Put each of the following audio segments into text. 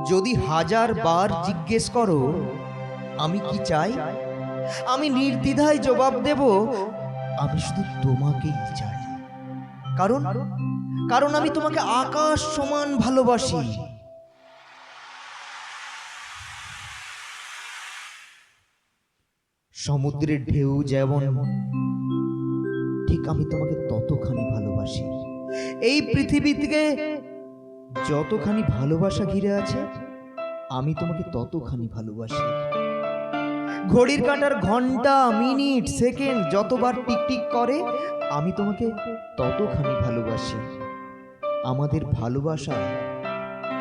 যদি 1000 বার জিজ্ঞেস করো আমি কি চাই, আমি নির্দ্বিধায় জবাব দেব, আমি শুধু তোমাকেই চাই। কারণ কারণ আমি তোমাকে আকাশ সমান ভালোবাসি। সমুদ্রের ঢেউ যেমন, ঠিক আমি তোমাকে ততখানি ভালোবাসি। এই পৃথিবী থেকে যতখানি ভালোবাসা ঘিরে আছে, আমি তোমাকে ততখানি ভালোবাসি। ঘড়ির কাঁটার ঘন্টা, মিনিট, সেকেন্ড যতবার টিকটিক করে, আমি তোমাকে ততখানি ভালোবাসি। আমাদের ভালোবাসা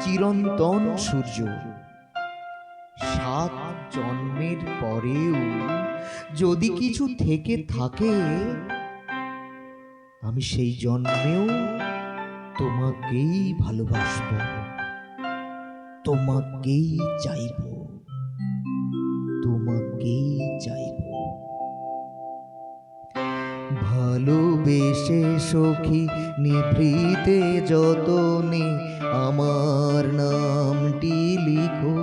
চিরন্তন সূর্য। 7 জন্মের পরেও যদি কিছু থেকে থাকে, আমি সেই জন্মেও তোমাকেই ভালোবাসবো, তোমাকেই চাইবো, তোমাকেই চাইবো। ভালোবেসে সখী নিভৃতে যতনে আমার নামটি লিখো,